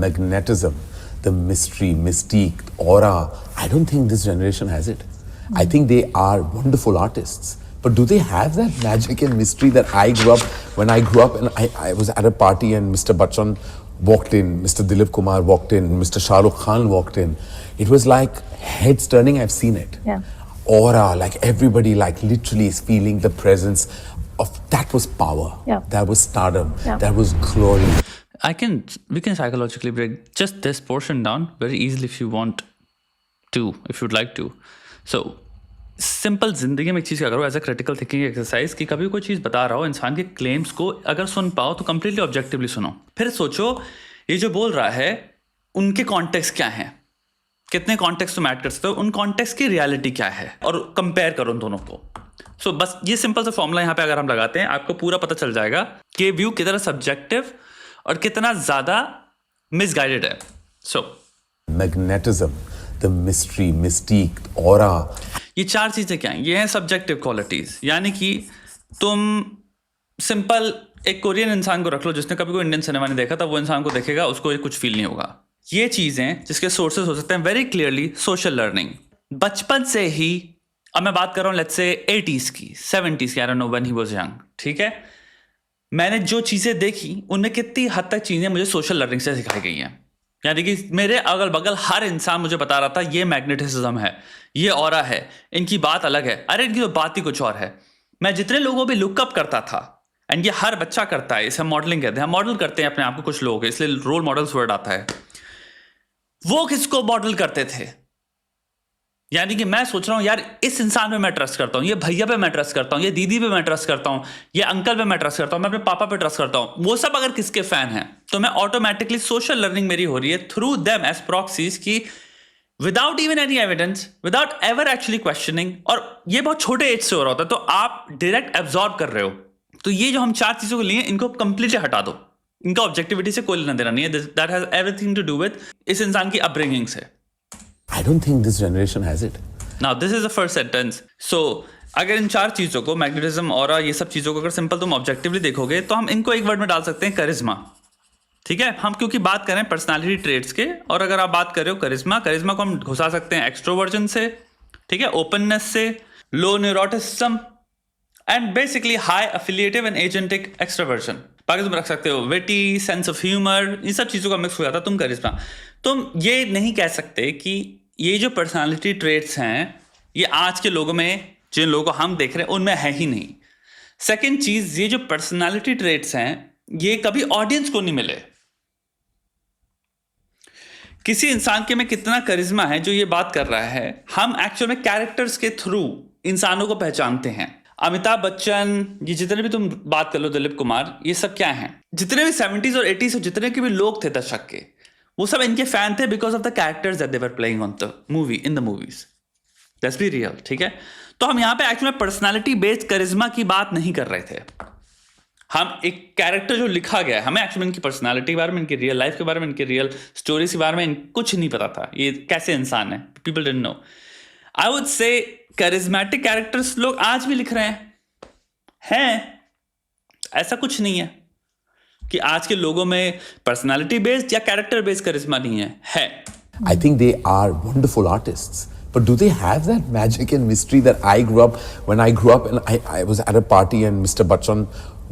magnetism, the mystery, mystique, aura. I don't think this generation has it. I think they are wonderful artists. But do they have that magic and mystery that I grew up, when I grew up and I was at a party and Mr. Bachchan walked in, Mr. Dilip Kumar walked in, Mr. Shah Rukh Khan walked in. It was like heads turning, I've seen it. Yeah. Aura, like everybody like literally is feeling the presence of, that was power. Yeah. That was stardom. Yeah. That was glory. We can psychologically break just this portion down very easily if you want to, if you'd like to. So, simple जिंदगी में एक चीज़ क्या करो as a critical thinking exercise कि कभी कोई चीज़ बता रहा हो इंसान के क्लेम्स को अगर सुन पाओ तो कंप्लीटली ऑब्जेक्टिवली सुनो, फिर सोचो ये जो बोल रहा है उनके कॉन्टेक्स्ट क्या हैं, कितने कॉन्टेक्स्ट तुम ऐड कर सकते हो, उन कॉन्टेक्स्ट की रियलिटी क्या है और कंपेयर करो उन दोनों को. सो बस ये सिंपल सा फॉर्मूला यहाँ पे अगर हम लगाते हैं आपको पूरा पता चल जाएगा कि व्यू कितना सब्जेक्टिव और कितना ज़्यादा मिसगाइडेड है. सो Magnetism, the mystery, mystique, aura. ये चार चीज़ें क्या हैं? ये हैं सब्जेक्टिव क्वालिटीज़. यानी कि तुम सिंपल एक कोरियन इंसान को रख लो जिसने कभी कोई इंडियन सिनेमा नहीं देखा था, वो इंसान को देखेगा उसको ये कुछ फील नहीं होगा. ये चीज़ें जिसके सोर्सेज हो सकते हैं वेरी क्लियरली सोशल लर्निंग. बचपन से ही, अब मैं बात कर रहा हूँ लेट्स से 80s की 70s की, आई don't know when he was young, ठीक है. मैंने जो चीज़ें देखी उनमें कितनी हद तक चीज़ें मुझे सोशल लर्निंग से सिखाई गई हैं. यानी कि मेरे अगल बगल हर इंसान मुझे बता रहा था ये मैग्नेटिसिज्म है, ये ऑरा है, इनकी बात अलग है, अरे इनकी तो बात ही कुछ और है. मैं जितने लोगों पे लुकअप करता था, एंड ये हर बच्चा करता है, इसे मॉडलिंग कहते हैं, मॉडल करते हैं अपने आप को कुछ लोग, इसलिए रोल मॉडल्स वर्ड आता है. वो किसको मॉडल करते थे? यानी कि मैं सोच रहा हूं यार इस इंसान पे मैं ट्रस्ट करता हूं, ये भैया पे मैं ट्रस्ट करता हूं, ये दीदी पे मैं ट्रस्ट करता हूं, ये अंकल पे मैं ट्रस्ट करता हूं, मैं अपने पापा पे ट्रस्ट करता हूं. वो सब अगर किसके फैन हैं तो मैं ऑटोमेटिकली सोशल लर्निंग मेरी हो रही है थ्रू देम एज प्रॉक्सीज की, without even any evidence, without ever actually questioning. और ये बहुत छोटे एज से हो रहा होता है, तो आप डायरेक्ट एब्जॉर्ब कर रहे हो. तो ये जो हम चार चीजों को लिए इनको कंप्लीटली हटा दो, इनका ऑब्जेक्टिविटी से कोई लेना देना नहीं है. That has everything to do with इस इंसान की अपब्रिंगिंग से. I don't think this generation has it. Now this is the first sentence. So अगर इन चार चीज़ों को, मैग्नेटिज्म, ऑरा, ये सब चीज़ों को अगर सिंपल तुम ऑब्जेक्टिवली देखोगे तो हम इनको एक वर्ड में डाल सकते हैं, करिश्मा. ठीक है, हम क्योंकि बात कर रहे हैं पर्सनालिटी ट्रेट्स के, और अगर आप बात कर रहे हो करिश्मा को हम घुसा सकते हैं एक्सट्रोवर्जन से, ठीक है, ओपननेस से, low neuroticism, and basically high affiliative and agentic extroversion. बाकी तुम रख सकते हो विटी, सेंस ऑफ ह्यूमर, इन सब चीज़ों का मिक्स हो जाता तुम करिश्मा. तुम ये नहीं कह सकते कि ये जो पर्सनालिटी ट्रेट्स हैं ये आज के लोगों में, जिन लोगों को हम देख रहे हैं उनमें है ही नहीं. सेकंड चीज, ये जो पर्सनालिटी ट्रेट्स हैं ये कभी ऑडियंस को नहीं मिले. किसी इंसान के में कितना करिश्मा है जो ये बात कर रहा है, हम एक्चुअल में कैरेक्टर्स के थ्रू इंसानों को पहचानते हैं. अमिताभ बच्चन, ये जितने भी तुम बात कर लो, दिलीप कुमार, ये सब क्या हैं? जितने भी 70s और 80s और जितने के भी लोग थे दर्शक के, वो सब इनके फैन थे because of the characters that they were playing on the movie, in the movies. Let's be real, ठीक है. तो हम यहां पे एक्चुअली पर्सनालिटी बेस्ड करिश्मा की बात नहीं कर रहे थे. हम एक कैरेक्टर जो लिखा गया है, हमें एक्चुअली इनकी पर्सनालिटी के बारे में, इनकी रियल लाइफ के बारे में, इनकी रियल स्टोरीज के बारे में कुछ नहीं पता था, ये कैसे इंसान है. People didn't know. I would say charismatic characters लोग आज भी लिख रहे हैं. ऐसा कुछ नहीं है कि आज के लोगों में पर्सनालिटी बेस्ड या कैरेक्टर बेस्ड करिश्मा नहीं है. I think they are wonderful artists. But do they have that magic and mystery that I grew up, when I grew up and I was at a party and Mr. Bachchan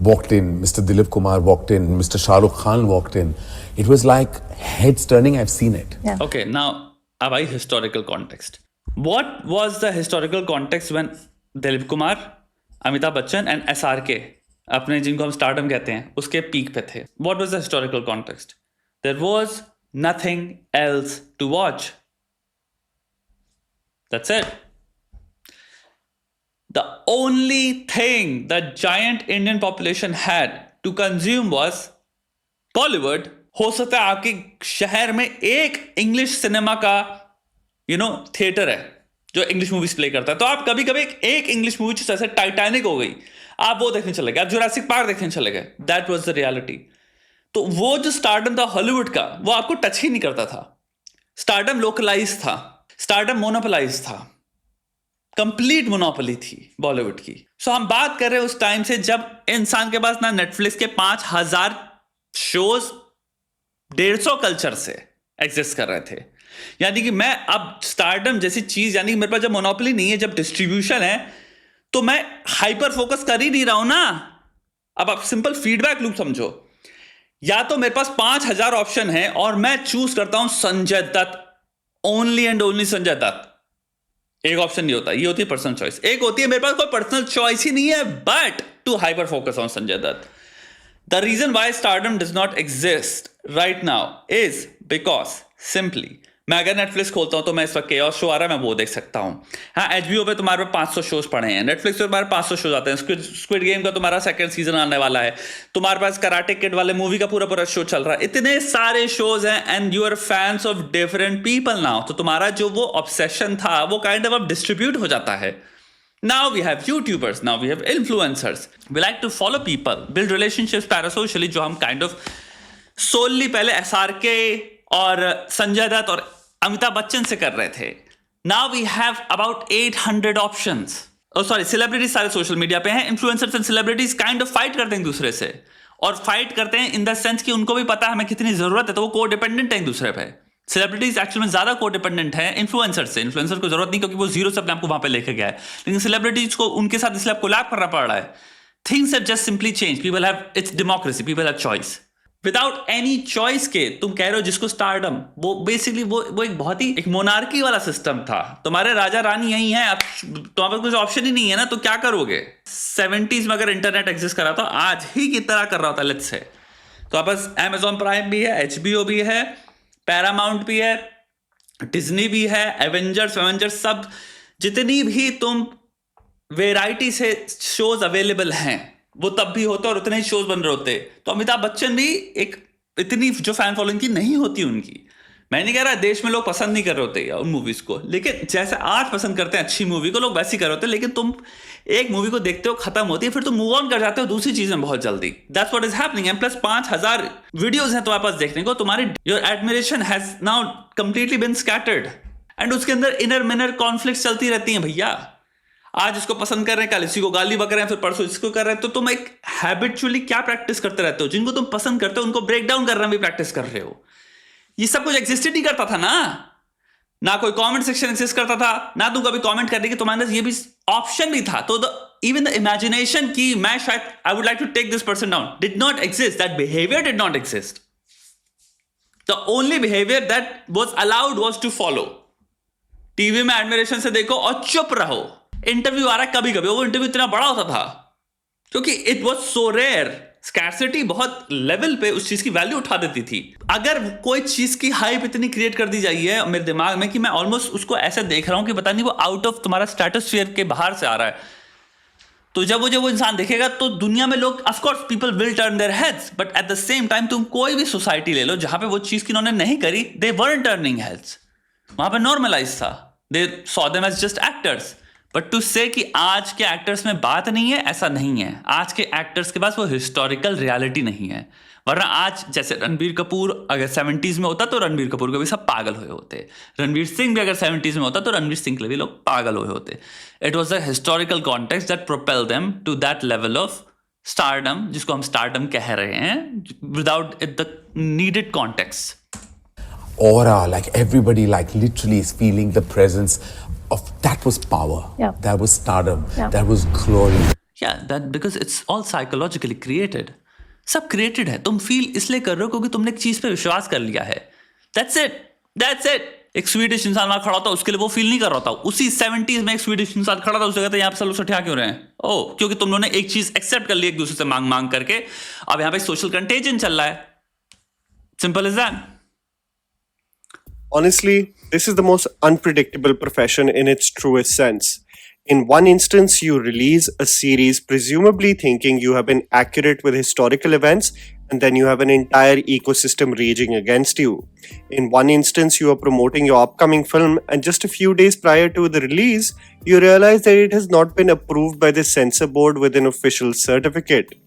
walked in, Mr. Dilip Kumar walked in, Mr. Shah Rukh Khan walked in. It was like heads turning, I've seen it. Yeah. Okay, now अब आई historical context. What was the historical context when Dilip Kumar, Amitabh Bachchan and SRK, अपने जिनको हम stardom कहते हैं, उसके peak पे थे? What was the historical context? There was nothing else to watch. That's it. The only thing the giant Indian population had to consume was Bollywood. हो सकता है आपके शहर में एक इंग्लिश सिनेमा का थिएटर है जो इंग्लिश मूवीज प्ले करता है, तो आप कभी कभी एक इंग्लिश मूवी जैसे टाइटैनिक हो गई, आप वो देखने चले गए, आप जुरासिक पार्क देखने चले गए. That was the reality. तो वो जो स्टारडम था हॉलीवुड का, वो आपको टच ही नहीं करता था. स्टारडम लोकलाइज था, स्टारडम मोनोपोलाइज था, कंप्लीट मोनोपोली थी बॉलीवुड की. सो हम बात कर रहे हैं उस टाइम से जब इंसान के पास ना नेटफ्लिक्स के 5000 शोज 150 कल्चर से एग्जिस्ट कर रहे थे। यानी कि मैं अब स्टारडम जैसी चीज, यानी कि मेरे पास जब मोनोपोली नहीं है, जब डिस्ट्रीब्यूशन है, तो मैं हाइपर फोकस कर ही नहीं रहा हूं ना। अब आप सिंपल फीडबैक लूप समझो, या तो मेरे पास 5000 ऑप्शन है और मैं चूज करता हूं Sanjay Dutt, only and only Sanjay Dutt. एक ऑप्शन नहीं होता, ये होती है पर्सनल चॉइस। एक होती है मेरे पास कोई पर्सनल चॉइस ही नहीं है, but to hyper focus on Sanjay Dutt. The reason why stardom does not exist right now is because simply, मैं अगर नेटफ्लिक्स खोलता हूं तो मैं इस वक्त केओस शो आ रहा है, मैं वो देख सकता हूं। हाँ, एचबीओ पे तुम्हारे 500 शोज पड़े हैं, नेटफ्लिक्स पे तुम्हारे 500 शोज आते हैं। स्क्विड गेम का तुम्हारा सेकंड सीजन आने वाला है, तुम्हारे पास कराटे किड वाले मूवी का पूरा पूरा शो चल रहा है। इतने सारे शोज हैं and you are fans of different people now. तो तुम्हारा जो वो ऑब्सेशन था वो काइंड ऑफ अब डिस्ट्रीब्यूट हो जाता है। Now we have YouTubers, now we have influencers. We like to follow people, build relationships parasocially, जो हम kind of solely पहले SRK और संजय दत्त और अमिताभ बच्चन से कर रहे थे। Now we have about 800 options. Oh sorry, celebrities सारे सोशल मीडिया पे हैं, influencers and celebrities kind of fight करते हैं एक दूसरे से, और fight करते हैं in the sense कि उनको भी पता है हमें कितनी जरूरत है, तो वो co-dependent है एक दूसरे पे। सेलिब्रिटीज एक्चुअली में ज्यादा को-डिपेंडेंट है इन्फ्लुएंसर से। इन्फ्लुएंसर को जरूरत नहीं, क्योंकि वो जीरो से अपने आपको वहां पे लेके गया है, लेकिन सेलिब्रिटीज को उनके साथ इसलिए आपको कोलैब करना पड़ रहा है। Things have just simply change, people have, it's democracy, people have choice. Without any choice के तुम कह रहे हो जिसको स्टारडम, वो बेसिकली वो एक बहुत ही एक मोनार्की वाला सिस्टम था। तुम्हारे राजा रानी यही है, अब तुम्हारे पास कुछ ऑप्शन ही नहीं है ना, तो क्या करोगे। 70s में अगर इंटरनेट एग्जिस्ट कर रहा था, आज ही की तरह कर रहा होता लेट्स से, तो आप पास Amazon प्राइम भी है, HBO भी है, पैरामाउंट भी है, डिज्नी भी है, एवेंजर्स सब, जितनी भी तुम वेराइटी से शोज अवेलेबल हैं वो तब भी होते और उतने ही शोज बन रहे होते। तो अमिताभ बच्चन भी एक इतनी जो फैन फॉलोइंग थी नहीं होती उनकी। मैं नहीं कह रहा देश में लोग पसंद नहीं कर रहे होते उन मूवीज को, लेकिन जैसे आज पसंद करते हैं अच्छी मूवी को, लोग वैसी कर रहे होते। लेकिन तुम एक मूवी को देखते हो, खत्म होती है, फिर तुम मूव ऑन कर जाते हो दूसरी चीज में बहुत जल्दी। That's what is happening. And plus 5000 videos हैं तुम्हारे पास देखने को, तुम्हारी your admiration has now completely been scattered, and उसके अंदर इनर मिनर कॉन्फ्लिक्ट चलती रहती हैं भैया। आज इसको पसंद कर रहे हैं, कल इसी को गाली बक रहे हैं, फिर परसों इसको कर रहे हैं। तो तुम एक हैबिचुअली क्या प्रैक्टिस करते रहते हो, जिनको तुम पसंद करते हो उनको ब्रेक डाउन करना भी प्रैक्टिस कर रहे हो। ये सब कुछ एग्जिस्ट नहीं करता था ना कोई कमेंट सेक्शन एग्जिस्ट करता था, ना तुम कभी कमेंट करने की तुम्हारे अंदर ये भी ऑप्शन भी था। तो इवन द इमेजिनेशन की मैं शायद I would like to take this person down did not exist, that behaviour did not exist. The only behaviour that was allowed was to follow. TV में एडमिरेशन से देखो और चुप रहो। इंटरव्यू आ रहा है कभी कभी, वो इंटरव्यू इतना बड़ा होता था क्योंकि it was so rare. Scarcity बहुत लेवल पे उस चीज की वैल्यू उठा देती थी। अगर कोई चीज की हाइप इतनी क्रिएट कर दी जाती है मेरे दिमाग में कि मैं ऑलमोस्ट उसको ऐसे देख रहा हूं कि पता नहीं वो आउट ऑफ तुम्हारा स्ट्रेटोस्फीयर के बाहर से आ रहा है, तो जब वो इंसान देखेगा तो दुनिया में लोग of course people will turn their heads, but at the same time तुम कोई भी सोसाइटी ले लो जहां पे वो चीज की उन्होंने नहीं करी, दे वरंट टर्निंग हेड्स। वहां पे नॉर्मलाइज था, they saw them as just actors. But to say कि आज के एक्टर्स में बात नहीं है, ऐसा नहीं है। आज के एक्टर्स के पास वो हिस्टोरिकल रियलिटी नहीं है। वरना आज जैसे रणबीर कपूर अगर 70s में होता तो रणबीर कपूर को भी सब पागल हुए होते। रणवीर सिंह भी अगर 70s में होता तो रणवीर सिंह के लिए भी लोग पागल हुए होते। It was a historical context that propel them to that level of stardom, जिसको हम स्टारडम कह रहे हैं, without the needed context. Aura, like everybody, like literally is feeling the presence of that was power. Yeah. That was stardom. Yeah. That was glory. Yeah, that because it's all psychologically created. सब created है, तुम feel इसलिए कर रहे हो क्योंकि तुमने एक चीज पे विश्वास कर लिया है। That's it. एक स्वीडिश इंसान वहां खड़ा होता, उसके लिए वो फील नहीं कर रहा था। उसी 70s में एक स्वीडिश इंसान खड़ा था, उससे कहता यहाँ पे सब लोग सठिया क्यों रहे हैं? ओह, क्योंकि तुम लोगों ने एक चीज एक्सेप्ट कर ली एक दूसरे से मांग करके। अब यहाँ पे सोशल कंटेजन चल रहा है। Simple as that. Honestly, this is the most unpredictable profession in its truest sense. In one instance, you release a series presumably thinking you have been accurate with historical events, and then you have an entire ecosystem raging against you. In one instance, you are promoting your upcoming film, and just a few days prior to the release, you realize that it has not been approved by the censor board with an official certificate.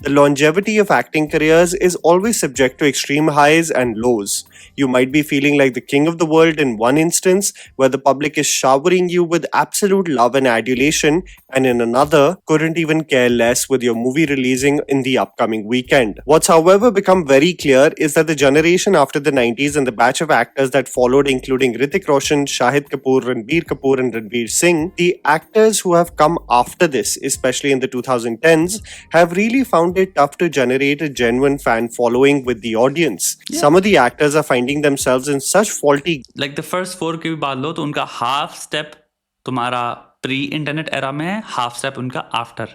The longevity of acting careers is always subject to extreme highs and lows. You might be feeling like the king of the world in one instance, where the public is showering you with absolute love and adulation, and in another, couldn't even care less with your movie releasing in the upcoming weekend. What's however become very clear is that the generation after the 90s and the batch of actors that followed, including Hrithik Roshan, Shahid Kapoor, Ranbir Kapoor, and Ranveer Singh, the actors who have come after this, especially in the 2010s, have really found it tough to generate a genuine fan following with the audience. Some of the actors are finding themselves in such faulty like the first 4 की भी बात लो तो उनका half step तुम्हारा pre internet era में है, half step उनका after.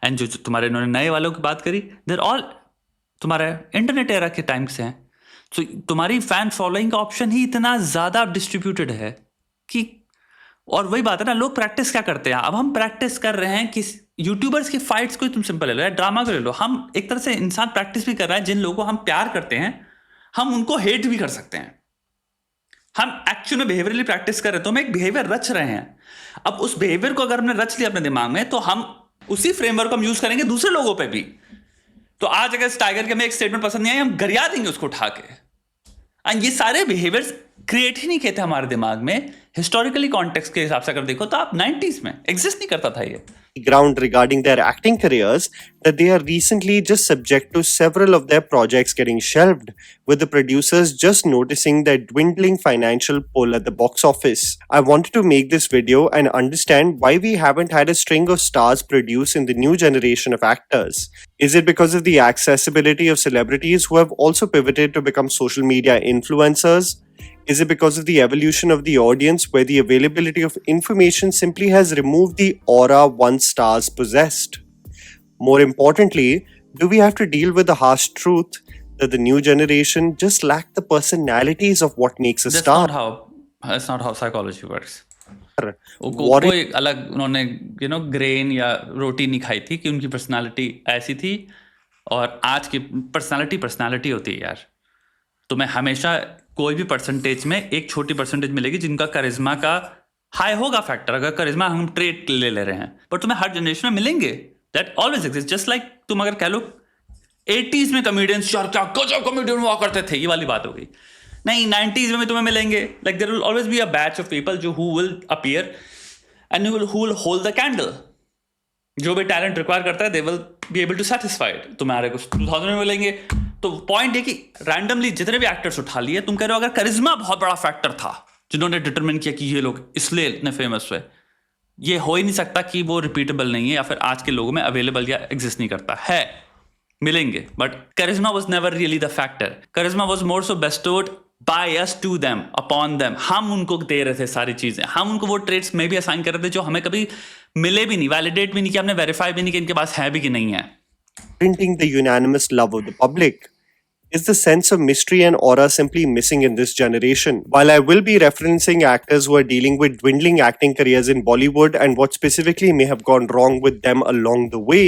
And जो तुम्हारे इन्होंने नए वालों की बात करी, देर ऑल तुम्हारे इंटरनेट एरा के टाइम से हैं. तो तुम्हारी फैन फॉलोइंग का ऑप्शन ही इतना ज़्यादा डिस्ट्रीब्यूटेड है कि, और वही बात है ना, लोग प्रैक्टिस क्या करते हैं. अब हम प्रैक्टिस कर रहे हैं कि यूट्यूबर्स की फाइट्स को तुम सिंपल ले लो या ड्रामा को ले लो. हम एक तरह से इंसान प्रैक्टिस भी कर रहा है. जिन लोगों को हम प्यार करते हैं हम उनको हेट भी कर सकते हैं. हम एक्चुअली में बिहेवियरली प्रैक्टिस कर रहे हैं तो हम एक बिहेवियर रच रहे हैं. अब उस बिहेवियर को अगर हमने रच लिया अपने दिमाग में तो हम उसी फ्रेमवर्क को हम यूज करेंगे दूसरे लोगों पे भी. तो आज अगर इस टाइगर के हमें एक स्टेटमेंट पसंद नहीं आई, हम गरिया देंगे उसको उठा के. एंड ये सारे बिहेवियर्स क्रिएट ही नहीं किए थे हमारे दिमाग में. हिस्टोरिकली कॉन्टेक्स्ट के हिसाब से अगर देखो तो आप 90s में एग्जिस्ट नहीं करता था ये. ground regarding their acting careers that they are recently just subject to several of their projects getting shelved, with the producers just noticing their dwindling financial pull at the box office. I wanted to make this video and understand why we haven't had a string of stars produced in the new generation of actors. Is it because of the accessibility of celebrities who have also pivoted to become social media influencers? Is it because of the evolution of the audience where the availability of information simply has removed the aura once stars possessed? More importantly, do we have to deal with the harsh truth that the new generation just lack the personalities of what makes a star? That's not how psychology works. What कोई अलग उन्होंने grain या रोटी नहीं खाई थी कि उनकी personality ऐसी थी. और आज की पर्सनालिटी होती है यार. तो मैं हमेशा कोई भी परसेंटेज में एक छोटी परसेंटेज मिलेगी जिनका करिश्मा का हाई होगा फैक्टर. अगर करिश्मा हम ट्रेट ले रहे हैं, पर तुम्हें हर जनरेशन में मिलेंगे. That always exist. Just like तुम अगर कह लो 80s में कॉमेडियंस यार क्या गजब कॉमेडियन हुआ करते थे, ये वाली बात हो गई. नहीं, 90s में तुम्हें मिलेंगे. Like there will always be a batch of people जो who will appear and who will hold the candle. जो भी टैलेंट रिक्वायर करता है they will be able to satisfied. तुम्हारे को 2000 में मिलेंगे. तो पॉइंट है कि रैंडमली जितने भी एक्टर्स उठा लिए, तुम कह रहे हो अगर करिश्मा बहुत बड़ा फैक्टर था जिन्होंने डिटरमिन किया कि ये लोग इसलिए इतने फेमस हुए, ये हो ही नहीं सकता कि वो रिपीटेबल नहीं है या फिर आज के लोगों में अवेलेबल या एग्जिस्ट नहीं करता है. मिलेंगे, but charisma was never really the factor. Charisma was more so bestowed by us to them, upon them. हम उनको दे रहे थे सारी चीजें. हम उनको वो ट्रेड्स में भी असाइन कर रहे थे जो हमें कभी मिले भी नहीं, वैलिडेट भी नहीं किया, हमने वेरीफाई भी नहीं कि इनके पास है भी कि नहीं है. Printing the unanimous love of the public? Is the sense of mystery and aura simply missing in this generation? While I will be referencing actors who are dealing with dwindling acting careers in Bollywood and what specifically may have gone wrong with them along the way,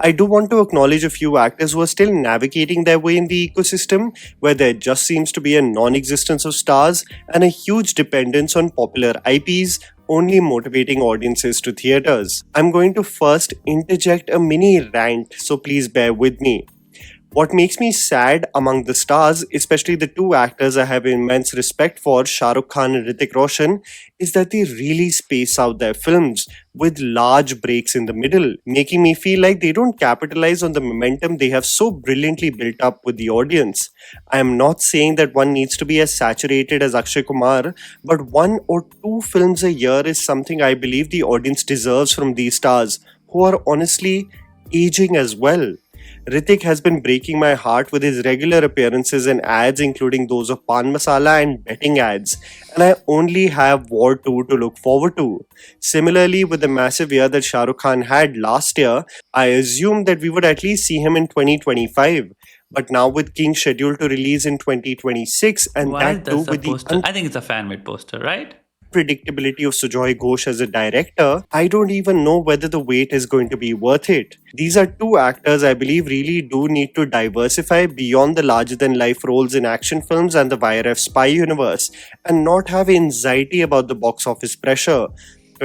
I do want to acknowledge a few actors who are still navigating their way in the ecosystem, where there just seems to be a non-existence of stars and a huge dependence on popular IPs, only motivating audiences to theaters. I'm going to first interject a mini rant, so please bear with me. What makes me sad among the stars, especially the two actors I have immense respect for, Shah Rukh Khan and Hrithik Roshan, is that they really space out their films with large breaks in the middle, making me feel like they don't capitalize on the momentum they have so brilliantly built up with the audience. I am not saying that one needs to be as saturated as Akshay Kumar, but 1 or 2 films a year is something I believe the audience deserves from these stars, who are honestly aging as well. Hrithik has been breaking my heart with his regular appearances in ads, including those of Pan Masala and betting ads, and I only have War 2 to look forward to. Similarly, with the massive year that Shah Rukh Khan had last year, I assumed that we would at least see him in 2025. But now with King scheduled to release in 2026, and Why that too does the with the poster? I think it's a fan-made poster, right? unpredictability of Sujoy Ghosh as a director, I don't even know whether the wait is going to be worth it. These are two actors I believe really do need to diversify beyond the larger-than-life roles in action films and the YRF spy universe, and not have anxiety about the box office pressure.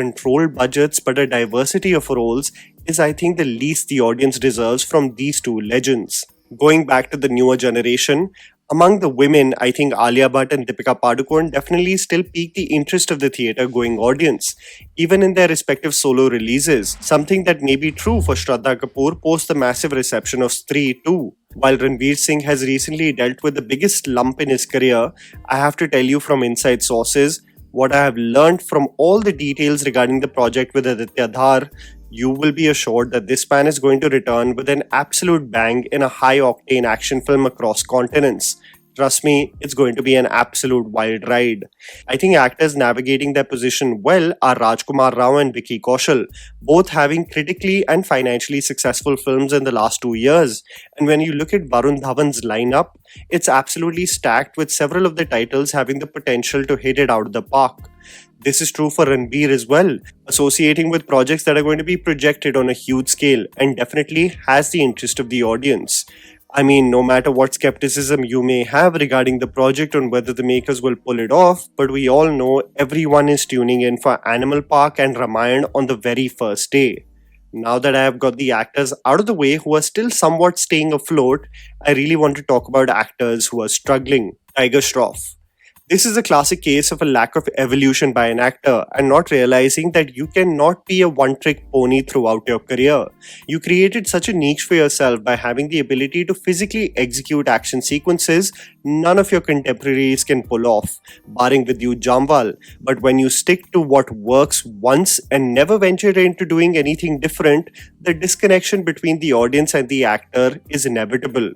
controlled budgets but a diversity of roles is, I think, the least the audience deserves from these two legends. Going back to the newer generation, among the women, I think Alia Bhatt and Deepika Padukone definitely still pique the interest of the theatre-going audience, even in their respective solo releases, something that may be true for Shraddha Kapoor post the massive reception of Stree 2. While Ranveer Singh has recently dealt with the biggest slump in his career, I have to tell you from inside sources, what I have learned from all the details regarding the project with Aditya Dhar, you will be assured that this man is going to return with an absolute bang in a high-octane action film across continents. Trust me, it's going to be an absolute wild ride. I think actors navigating their position well are Rajkumar Rao and Vicky Kaushal, both having critically and financially successful films in the last 2 years. And when you look at Varun Dhawan's lineup, it's absolutely stacked with several of the titles having the potential to hit it out of the park. This is true for Ranbir as well, associating with projects that are going to be projected on a huge scale and definitely has the interest of the audience. I mean, no matter what skepticism you may have regarding the project on whether the makers will pull it off, but we all know everyone is tuning in for Animal Park and Ramayan on the very first day. Now that I have got the actors out of the way who are still somewhat staying afloat, I really want to talk about actors who are struggling. Tiger Shroff. This is a classic case of a lack of evolution by an actor and not realizing that you cannot be a one-trick pony throughout your career. You created such a niche for yourself by having the ability to physically execute action sequences none of your contemporaries can pull off, barring Vidyut Jamwal. But when you stick to what works once and never venture into doing anything different, the disconnection between the audience and the actor is inevitable.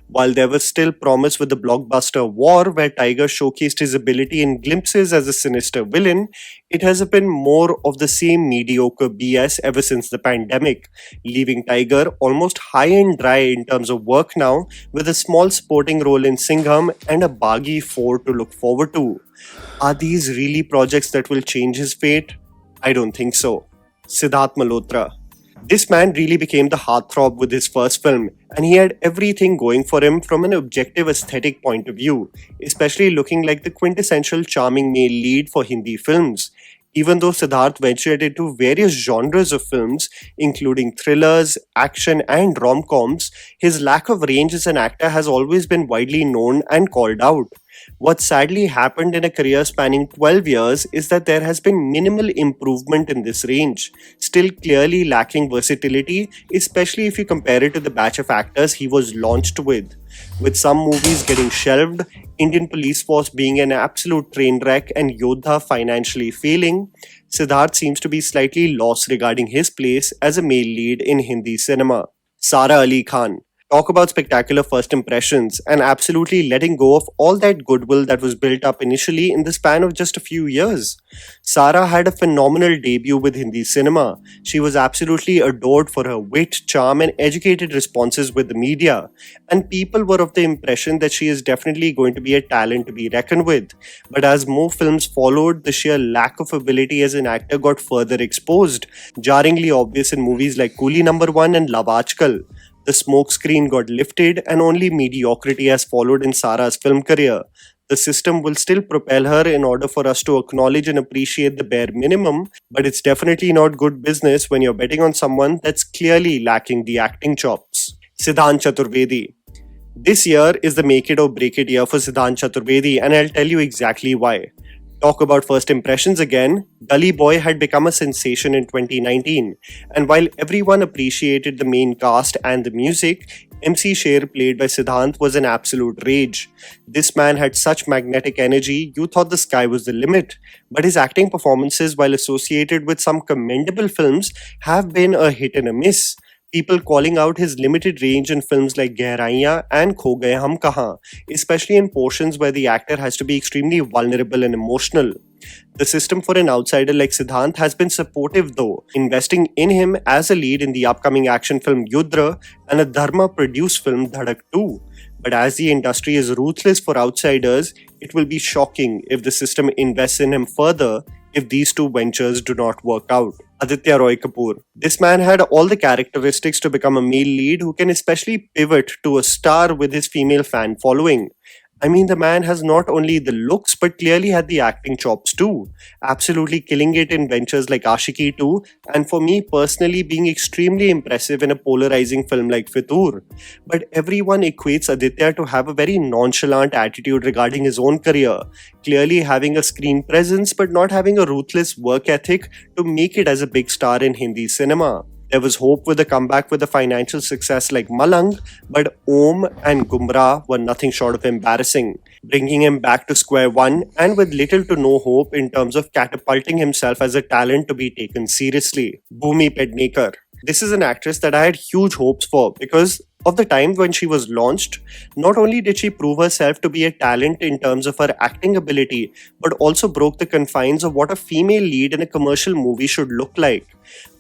While there was still promise with the blockbuster War, where Tiger showcased his ability in glimpses as a sinister villain, it has been more of the same mediocre BS ever since the pandemic, leaving Tiger almost high and dry in terms of work now, with a small supporting role in Singham and a Baghi 4 to look forward to. Are these really projects that will change his fate? I don't think so. Siddharth Malhotra. This man really became the heartthrob with his first film, and he had everything going for him from an objective aesthetic point of view, especially looking like the quintessential charming male lead for Hindi films. Even though Siddharth ventured into various genres of films, including thrillers, action, and rom-coms, his lack of range as an actor has always been widely known and called out. What sadly happened in a career spanning 12 years is that there has been minimal improvement in this range, still clearly lacking versatility, especially if you compare it to the batch of actors he was launched with. With some movies getting shelved, Indian Police Force being an absolute train wreck, and Yodha financially failing, Siddharth seems to be slightly lost regarding his place as a male lead in Hindi cinema. Sara Ali Khan. Talk about spectacular first impressions and absolutely letting go of all that goodwill that was built up initially in the span of just a few years. Sara had a phenomenal debut with Hindi cinema. She was absolutely adored for her wit, charm, and educated responses with the media, and people were of the impression that she is definitely going to be a talent to be reckoned with. But as more films followed, the sheer lack of ability as an actor got further exposed, jarringly obvious in movies like Coolie Number 1 and Love Aajkal. The smoke screen got lifted and only mediocrity has followed in Sara's film career. The system will still propel her in order for us to acknowledge and appreciate the bare minimum, but it's definitely not good business when you're betting on someone that's clearly lacking the acting chops. Siddhant Chaturvedi. This year is the make it or break it year for Siddhant Chaturvedi, and I'll tell you exactly why. Talk about first impressions again, Gully Boy had become a sensation in 2019, and while everyone appreciated the main cast and the music, MC Sher played by Siddhant was an absolute rage. This man had such magnetic energy, you thought the sky was the limit, but his acting performances, while associated with some commendable films, have been a hit and a miss. People calling out his limited range in films like Gehraiyan and Kho Gaye Hum Kahan, especially in portions where the actor has to be extremely vulnerable and emotional. The system for an outsider like Siddhant has been supportive though, investing in him as a lead in the upcoming action film Yudra and a Dharma-produced film Dhadak 2. But as the industry is ruthless for outsiders, it will be shocking if the system invests in him further if these two ventures do not work out. Aditya Roy Kapoor. This man had all the characteristics to become a male lead who can especially pivot to a star with his female fan following. I mean, the man has not only the looks but clearly had the acting chops too, absolutely killing it in ventures like Ashiki 2, and for me personally being extremely impressive in a polarizing film like Fitur. But everyone equates Aditya to have a very nonchalant attitude regarding his own career, clearly having a screen presence but not having a ruthless work ethic to make it as a big star in Hindi cinema. There was hope with a comeback with a financial success like Malang, but Om and Gumrah were nothing short of embarrassing, bringing him back to square one and with little to no hope in terms of catapulting himself as a talent to be taken seriously. Bhumi Pednekar. This is an actress that I had huge hopes for because of the time when she was launched. Not only did she prove herself to be a talent in terms of her acting ability, but also broke the confines of what a female lead in a commercial movie should look like.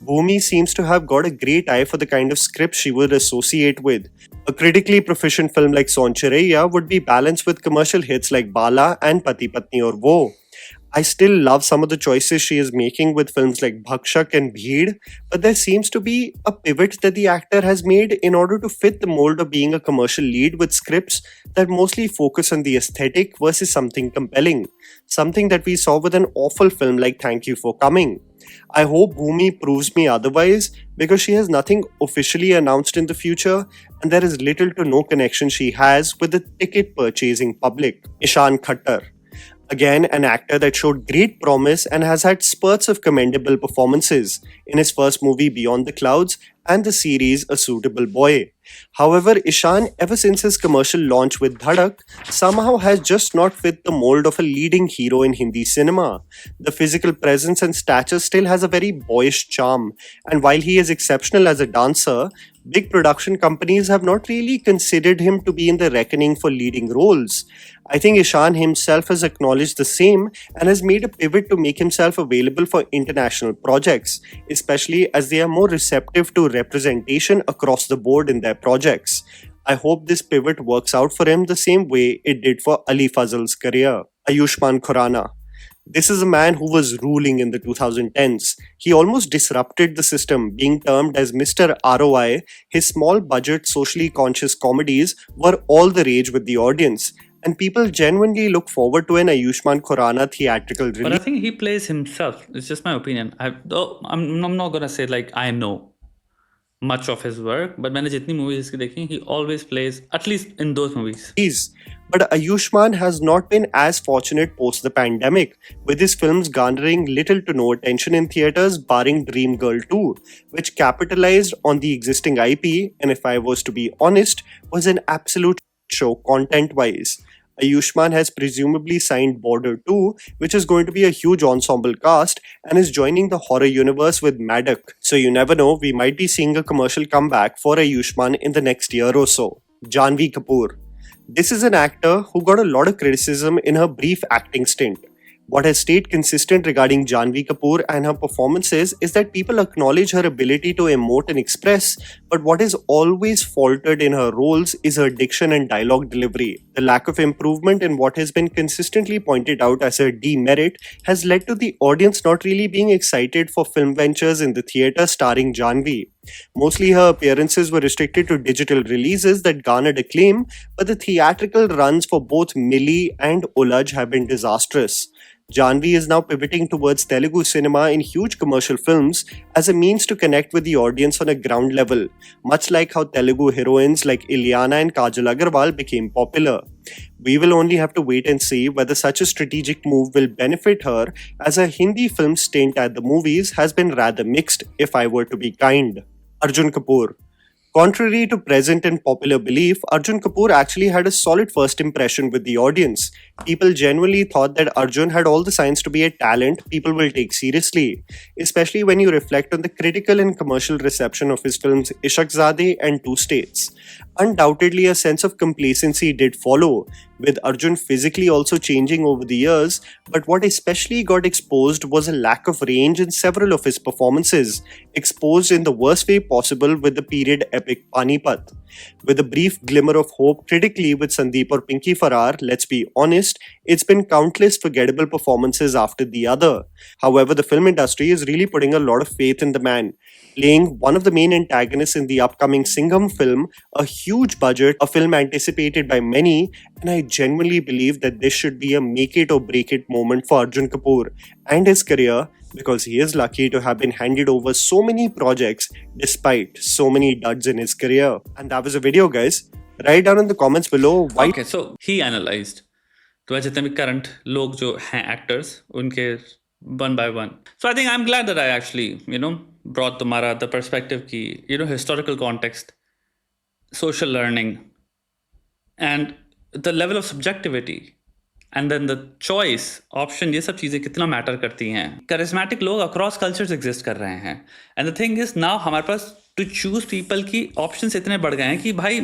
Bhumi seems to have got a great eye for the kind of script she would associate with. A critically proficient film like Sonchiraiya would be balanced with commercial hits like Bala and Pati Patni Aur Wo. I still love some of the choices she is making with films like Bhakshak and Bheed, but there seems to be a pivot that the actor has made in order to fit the mold of being a commercial lead with scripts that mostly focus on the aesthetic versus something compelling, something that we saw with an awful film like Thank You for Coming. I hope Bhumi proves me otherwise because she has nothing officially announced in the future and there is little to no connection she has with the ticket purchasing public. Ishan Khattar. Again, an actor that showed great promise and has had spurts of commendable performances in his first movie Beyond the Clouds and the series A Suitable Boy. However, Ishan, ever since his commercial launch with Dhadak, somehow has just not fit the mold of a leading hero in Hindi cinema. The physical presence and stature still has a very boyish charm, and while he is exceptional as a dancer, big production companies have not really considered him to be in the reckoning for leading roles. I think Ishan himself has acknowledged the same and has made a pivot to make himself available for international projects, especially as they are more receptive to representation across the board in their projects. I hope this pivot works out for him the same way it did for Ali Fazl's career. Ayushmann Khurrana. This is a man who was ruling in the 2010s. He almost disrupted the system, being termed as Mr. ROI. His small budget, socially conscious comedies were all the rage with the audience. And people genuinely look forward to an Ayushmann Khurrana theatrical But I release. think he plays himself. It's just my opinion. I'm not gonna say like I know much of his work, but मैंने जितनी movies इसकी देखी, he always plays, at least in those movies. But Ayushmann has not been as fortunate post the pandemic, with his films garnering little to no attention in theaters barring Dream Girl 2, which capitalized on the existing IP and if I was to be honest, was an absolute show content-wise. Ayushmann has presumably signed Border 2, which is going to be a huge ensemble cast and is joining the horror universe with Maddock. So you never know, we might be seeing a commercial comeback for Ayushmann in the next year or so. Janhvi Kapoor. This is an actor who got a lot of criticism in her brief acting stint. What has stayed consistent regarding Janhvi Kapoor and her performances is that people acknowledge her ability to emote and express, but what is always faltered in her roles is her diction and dialogue delivery. The lack of improvement in what has been consistently pointed out as her demerit has led to the audience not really being excited for film ventures in the theatre starring Janhvi. Mostly her appearances were restricted to digital releases that garnered acclaim, but the theatrical runs for both Millie and Ulaj have been disastrous. Janhvi is now pivoting towards Telugu cinema in huge commercial films as a means to connect with the audience on a ground level, much like how Telugu heroines like Ilyana and Kajal Agarwal became popular. We will only have to wait and see whether such a strategic move will benefit her, as her Hindi film stint at the movies has been rather mixed, if I were to be kind. Arjun Kapoor. Contrary to present and popular belief, Arjun Kapoor actually had a solid first impression with the audience. People genuinely thought that Arjun had all the signs to be a talent people will take seriously, especially when you reflect on the critical and commercial reception of his films Ishaqzade and Two States. Undoubtedly, a sense of complacency did follow, with Arjun physically also changing over the years, but what especially got exposed was a lack of range in several of his performances, exposed in the worst way possible with the period epic Panipat. With a brief glimmer of hope critically with Sandeep or Pinky Farrar, let's be honest, it's been countless forgettable performances after the other. However, the film industry is really putting a lot of faith in the man, playing one of the main antagonists in the upcoming Singham film, a huge budget, a film anticipated by many, and I genuinely believe that this should be a make it or break it moment for Arjun Kapoor and his career, because he is lucky to have been handed over so many projects despite so many duds in his career. And that was a video, guys. Write down in the comments below why. Okay, so he analyzed तो जितने भी current लोग जो हैं actors उनके one by one. So I think I'm glad that I actually brought तुम्हारा the perspective की historical context, social learning, and the level of subjectivity, and then the choice option, ये सब चीज़ें कितना मैटर करती हैं. charismatic लोग across cultures exist कर रहे हैं, and the thing is now हमारे पास to choose people की options इतने बढ़ गए हैं कि भाई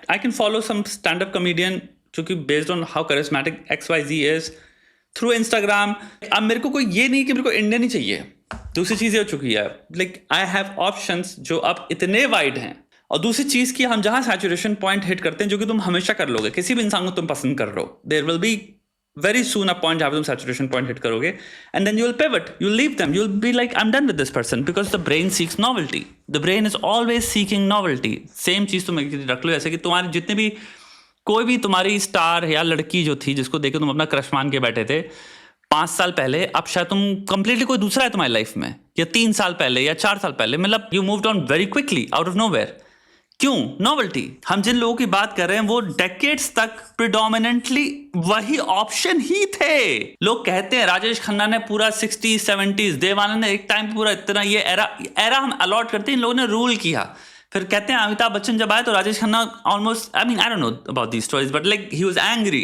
I can follow some stand-up comedian जो कि based on how charismatic XYZ is through Instagram. अब मेरे को कोई ये नहीं कि मेरे को इंडियन ही चाहिए. दूसरी चीज़ ये हो चुकी है, like I have options जो अब इतने वाइड हैं. और दूसरी चीज़ की हम जहाँ सैचुरेशन पॉइंट हिट करते हैं जो कि तुम हमेशा कर लोगे, किसी भी इंसान को तुम पसंद कर रहे हो, there will be very soon a point जहाँ पे तुम saturation point hit करोगे, and then you will pivot, you'll leave them, you'll be like I'm done with this person, because the brain seeks novelty. The brain is always seeking novelty. Same चीज़ तुम रख लो, जैसे कि तुम्हारे जितने भी कोई भी तुम्हारी स्टार या लड़की जो थी जिसको देखे तुम अपना क्रश मान के बैठे थे 5 साल पहले, अब शायद तुम कंप्लीटली कोई दूसरा है तुम्हारी लाइफ में, या 3 साल पहले या 4 साल पहले, मतलब you moved on very quickly out of nowhere. क्यों? नोवेल्टी. हम जिन लोगों की बात कर रहे हैं वो डेकेड्स तक प्रिडोमिनेंटली वही ऑप्शन ही थे. लोग कहते हैं राजेश खन्ना ने पूरा 60s 70s, देवानंद ने एक टाइम पूरा इतना ये एरा हम अलॉट करते हैं, इन लोगों ने रूल किया. फिर कहते हैं अमिताभ बच्चन जब आए तो Rajesh Khanna almost, I don't know about these stories, but like he was angry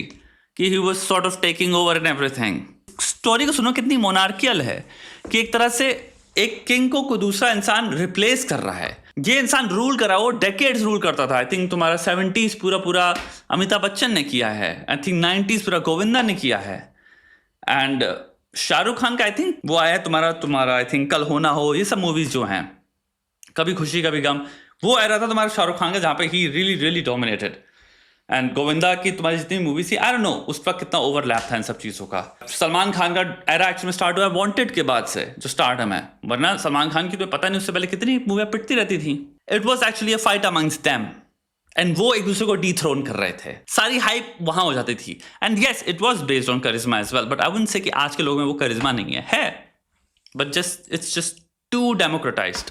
कि he was sort of taking over in everything. Story को सुनो कितनी मोनार्कियल है कि एक तरह से एक किंग को कोई दूसरा इंसान रिप्लेस कर रहा है. ये इंसान रूल कर रहा है, वो डेकेड्स रूल करता था. आई थिंक तुम्हारा 70s पूरा अमिताभ बच्चन ने किया है, आई थिंक 90s पूरा गोविंदा ने किया है, एंड शाहरुख खान का आई थिंक वो आया है तुम्हारा आई थिंक कल हो ना हो, ये सब मूवीज जो हैं, कभी खुशी कभी गम, वो एरा था तुम्हारा शाहरुख खान का जहाँ पे he really dominated. And Govinda की तुम्हारी जितनी मूवीज थी, आई डोंट नो उस पर कितना ओवरलैप था इन सब चीज़ों का. सलमान खान का एरा एक्चुअली स्टार्ट हुआ वांटेड के बाद से, जो स्टार्टम है, वरना सलमान खान की तो पता नहीं उससे पहले कितनी मूवियाँ पिटती रहती थी. It was actually a fight amongst them, and वो एक दूसरे को डीथ्रोन कर रहे थे. सारी हाइप वहाँ हो जाती थी. And yes it was based on charisma as well, but I wouldn't say कि आज के लोगों में वो करिश्मा नहीं है, but just it's just too democratised.